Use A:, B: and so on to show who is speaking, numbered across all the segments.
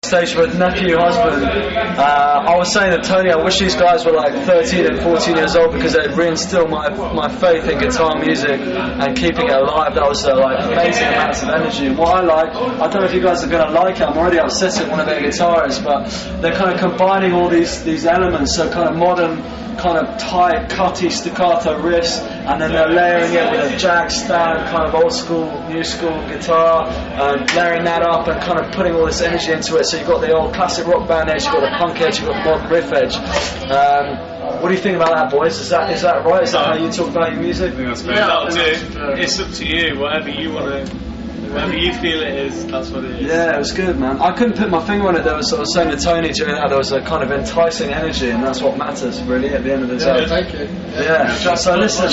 A: Stage with nephew, husband. I was saying that Tony, I wish these guys were like 13 and 14 years old because they'd reinstill my faith in guitar music and keeping it alive. That was like amazing amounts of energy. And what I don't know if you guys are going to like it, I'm already upset at one of their guitarists, but they're kind of combining all these elements, so kind of modern, kind of tight, cutty, staccato riffs, and then they're layering it with a Jag stand, kind of old school, new school guitar, and layering that up and kind of putting all this energy into it. So you've got the old classic rock band edge, you've got the punk edge, you've got the modern riff edge. What do you think about that, boys? Is that right? Is that how you talk about your music?
B: I think that's great. That'll do. It's up to you, whatever you want to. Whatever you feel it is, that's what it is.
A: Yeah, it was good, man. I couldn't put my finger on it. There was, I was saying to Tony during that, there was a kind of enticing energy, and that's what matters, really, at the end of the day.
C: Yeah, thank you.
A: Yeah, so listen.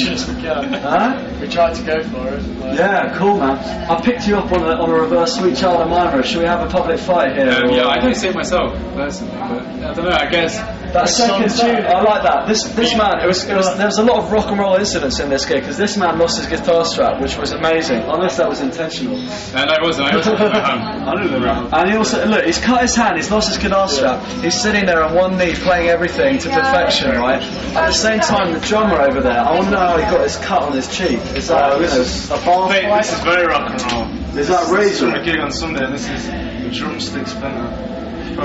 C: We tried to go for it.
A: Yeah, cool, man. I picked you up on a reverse Sweet Child of Mine riff. Should we have a public fight here?
B: Yeah, I don't see it myself, personally, but I don't know, I guess.
A: That second tune, I like that. This man, there was a lot of rock and roll incidents in this gig, because this man lost his guitar strap, which was amazing, unless that was intentional.
B: No, it wasn't. I don't know.
A: And he also, look, he's cut his hand, he's lost his guitar strap, he's sitting there on one knee playing everything to perfection, right? At the same time, the drummer over there, I want to know how he got his cut on his cheek. Is that, a bar fight?
B: This is very rock and roll.
A: Is that raging?
B: We're gig on Sunday, and this is the drumstick splinter.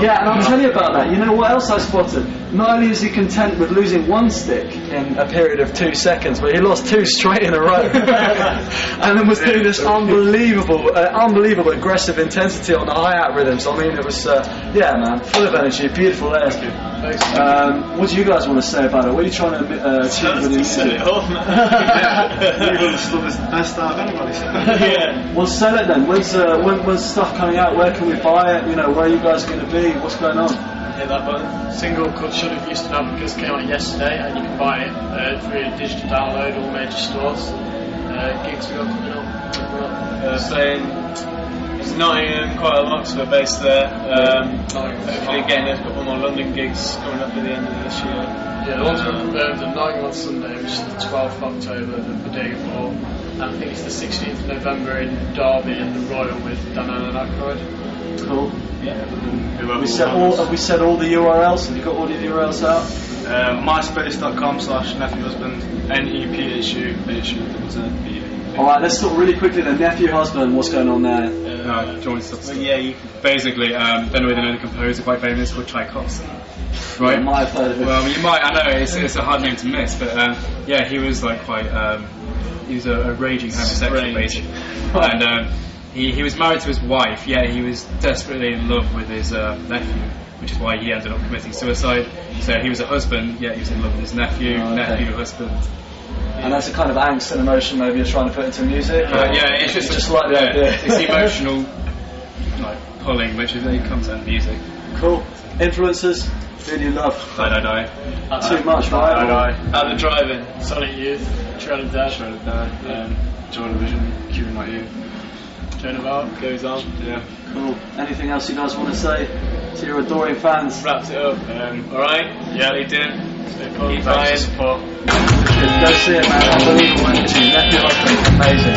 A: Yeah, and I'll tell you about that. You know what else I spotted? Not only is he content with losing one stick in a period of 2 seconds, but he lost two straight in a row. And then was doing this unbelievable aggressive intensity on the hi-hat rhythms. I mean, it was, yeah, man, full of energy, beautiful layers. What do you guys want to say about it? What are you trying to achieve with your music?
B: Stuff is the best out of anybody.
C: Yeah.
A: Well, sell it then. When's stuff coming out? Where can we buy it? You know, where are you guys going to be? What's going on?
C: Hit that button. Single called Should Have Used to Know Because came out yesterday, and you can buy it through a digital download, all major stores. Gigs we got coming up.
B: Playing Nottingham, quite a lot, so we're based there. Hopefully getting a couple more London gigs coming up at the end of this year.
C: Yeah, the ones we're confirmed are Nottingham on Sunday, which is the 12th of October, the day before, and I think it's the 16th of November in Derby at the Royal with Dan and Aykroyd.
A: Cool.
B: Yeah.
A: Have we said all the URLs? Have you got all the URLs out?
B: myspace.com/nephewhusband, NEPHU.
A: Alright, let's talk really quickly then. Nephew Husband, what's going on there?
B: Joint stuff. Yeah, basically, don't know whether you know the composer, quite famous, called Tchaikovsky. Right?
A: You might have heard of it.
B: Well, you might, I know, it's a hard name to miss, but yeah, he was like quite, he was a raging homosexual, basically. And he was married to his wife, yet he was desperately in love with his nephew, which is why he ended up committing suicide. So he was a husband, yet he was in love with his nephew, husband.
A: And that's a kind of angst and emotion maybe you're trying to put into music?
B: Yeah, it's
A: just like the idea.
B: It's the emotional pulling, which it comes out in music.
A: Cool. Influences? Who do you love?
B: Die.
A: Too much, right?
B: Die. Out the Drive-In.
C: Sonic Youth, Shredded Dad,
B: Joy Division, Cuban Like You.
C: Joan of Arc.
B: Goes on. Yeah.
A: Cool. Anything else you guys want to say to your adoring fans?
B: Wraps it up. Alright? Yeah, they did. Keep buying. Support.
A: Go see it, man. Unbelievable energy. Nephew Husband, amazing.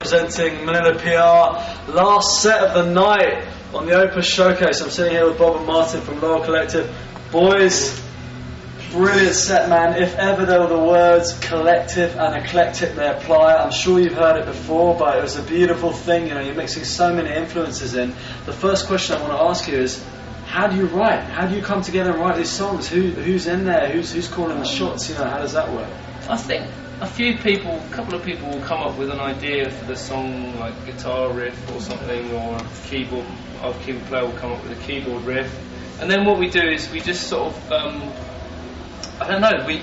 A: Presenting Manila PR, last set of the night on the Opus Showcase. I'm sitting here with Bob and Martin from Lower Collective. Boys, brilliant set, man. If ever there were the words collective and eclectic, they apply. I'm sure you've heard it before, but it was a beautiful thing. You know, you're mixing so many influences in. The first question I want to ask you is, how do you write? How do you come together and write these songs? Who's in there? Who's calling the shots? You know, how does that work?
D: I think a couple of people will come up with an idea for the song, like guitar riff or something, or a keyboard player will come up with a keyboard riff, and then what we do is we just sort of, I don't know, me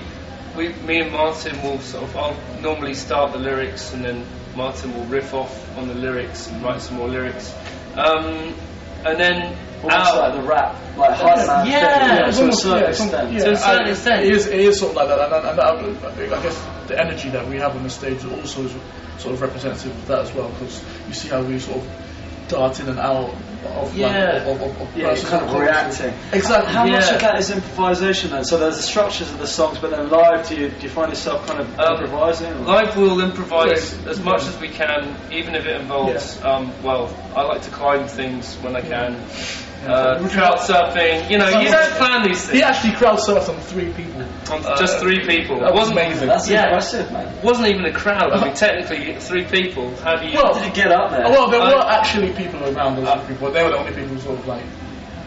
D: and Martin will I'll normally start the lyrics, and then Martin will riff off on the lyrics and write some more lyrics, and then
A: almost like the rap, like hype man.
D: Yeah,
A: to a certain extent.
D: To a certain extent.
C: It is sort of like that, and I guess the energy that we have on the stage also is sort of representative of that as well, because you see how we sort of
E: dart in and out of
A: kind of reacting.
E: Exactly.
A: How much of that is improvisation then? So there's the structures of the songs, but then live, do you find yourself kind of improvising? Or?
D: Live we'll improvise as much as we can, even if it involves, I like to climb things when I can. Crowd surfing, you don't plan these things.
E: He actually crowd surfed on 3 people.
D: Just 3 people.
E: That was amazing.
A: That's impressive, man.
D: It wasn't even a crowd. I mean, technically 3 people. How do you?
A: How did you get up there?
E: Well, there were actually people around those people. They were the only people who sort of like.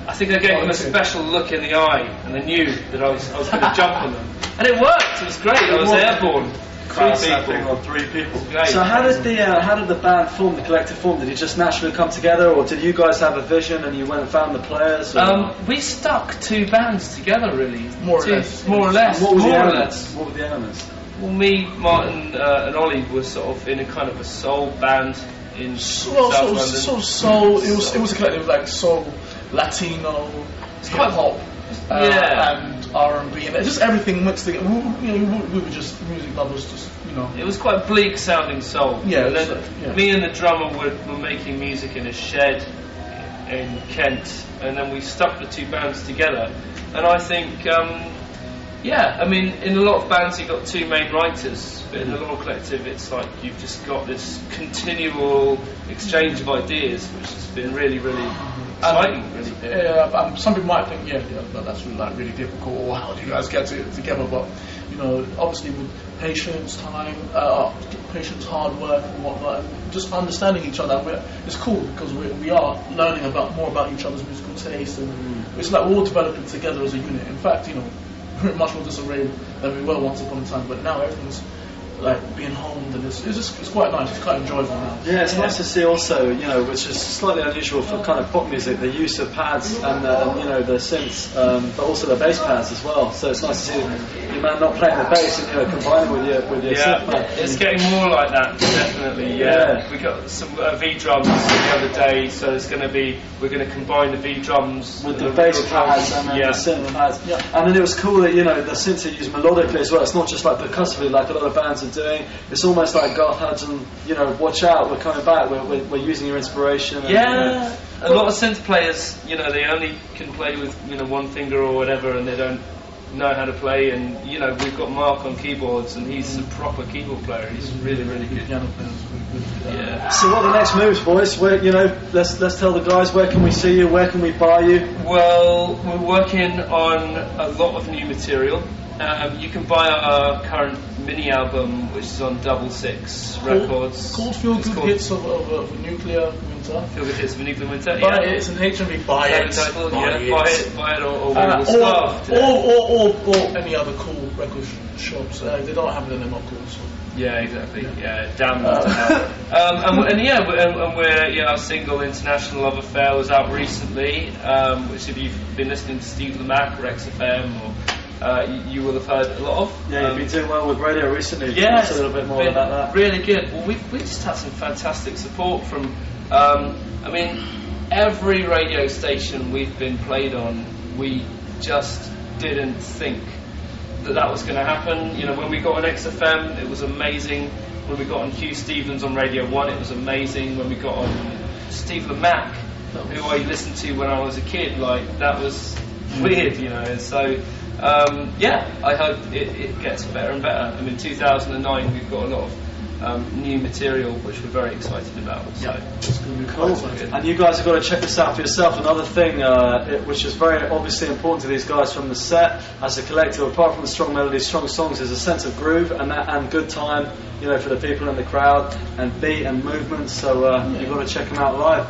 D: I think I gave them a special look in the eye, and they knew that I was going to jump on them, and it worked. It was great. I was airborne. 3 people.
A: On 3 people. So how did the band form, the collective form? Did it just naturally come together, or did you guys have a vision and you went and found the players?
D: We stuck 2 bands together, really.
E: More or less.
A: What were the elements?
D: Well, me, Martin, and Ollie were sort of in a kind of a soul band in South London.
E: Sort of soul. It was a collective like soul, Latino, hip hop, and R&B, and just everything mixed together. We were just music lovers, just
D: It was quite bleak sounding soul.
E: Yeah.
D: And then me and the drummer were making music in a shed in Kent, and then we stuck the 2 bands together. And I think, in a lot of bands you've got 2 main writers, but in the Law Collective it's like you've just got this continual exchange of ideas, which has been really, really exciting.
E: Some people might think, that's really difficult, or how do you guys get it together? But obviously with patience, time, hard work and whatnot, and just understanding each other. It's cool because we are learning more about each other's musical taste, and it's like we're all developing together as a unit. In fact, we're much more disarrayed than we were once upon a time, but now everything's like being homed, and it's quite nice. It's quite enjoyable now.
A: Yeah, it's nice to see also, which is slightly unusual for kind of pop music, the use of pads and the synths, but also the bass pads as well. So it's nice to see your man not playing the bass and combining with your synth man.
D: It's getting more like that, definitely. Yeah, we got some V drums the other day, so we're going to combine the V drums
A: with the bass pads and the synth pads. Yeah. And then it was cool that the synths are used melodically as well. It's not just like percussively like a lot of bands are doing. It's almost like Garth Hudson, watch out, we're coming back, we're using your inspiration.
D: And, a lot of synth players, they only can play with one finger or whatever, and they don't know how to play. And we've got Mark on keyboards, and he's a proper keyboard player. He's really, really good.
E: Piano players, really good.
D: Yeah.
A: So what are the next moves, boys? Where, let's tell the guys, where can we see you? Where can we buy you?
D: Well, we're working on a lot of new material. You can buy our current mini album, which is on 66 Records.
E: Called Feel Good Hits of a Nuclear Winter.
D: Feel Good Hits of a Nuclear Winter.
E: Buy it. It's an HMV. Buy it.
D: Buy it, or we will starve.
E: Or any other cool record shops. They don't have it, and they're not cool. So.
D: Yeah, exactly. Yeah, damn them to hell. And we're our single International Love Affair was out recently, which if you've been listening to Steve Lamacq or XFM or you will have heard a lot of.
A: Yeah, you've been doing well with radio recently.
D: Yeah,
A: a little bit more about that.
D: Really good. Well, we just had some fantastic support from. Every radio station we've been played on, we just didn't think that was going to happen. When we got on XFM, it was amazing. When we got on Hugh Stevens on Radio 1, it was amazing. When we got on Steve Lamacq, who I listened to when I was a kid, that was weird, So. I hope it gets better and better. 2009 we've got a lot of new material which we're very excited about. So
E: it's going to be cool.
A: And you guys have got to check this out for yourself. Another thing which is very obviously important to these guys from the set as a collective, apart from the strong melodies, strong songs, is a sense of groove and good time, for the people in the crowd, and beat and movement. So you've got to check them out live.